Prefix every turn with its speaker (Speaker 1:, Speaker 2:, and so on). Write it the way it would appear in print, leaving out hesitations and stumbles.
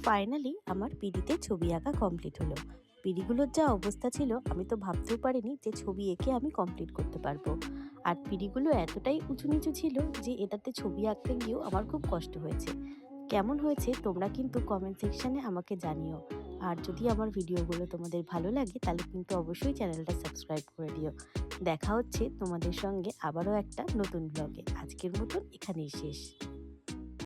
Speaker 1: Finally আমার পিডিতে ছবি আঁকা কমপ্লিট হলো। পিডিগুলোর যা অবস্থা ছিল আমি তো ভাবতেও পারিনি যে ছবি এঁকে আমি কমপ্লিট করতে পারবো। আর পিডিগুলো এতটাই উঁচু নিচু ছিল যে এটাতে ছবি আঁকতে গিয়েও আমার খুব কষ্ট হয়েছে। কেমন হয়েছে তোমরা কিন্তু কমেন্ট সেকশানে আমাকে জানিও। আর যদি আমার ভিডিওগুলো তোমাদের ভালো লাগে তাহলে কিন্তু অবশ্যই চ্যানেলটা সাবস্ক্রাইব করে দিও। দেখা হচ্ছে তোমাদের সঙ্গে আবারও একটা নতুন ব্লগে। আজকের মতন এখানেই শেষ।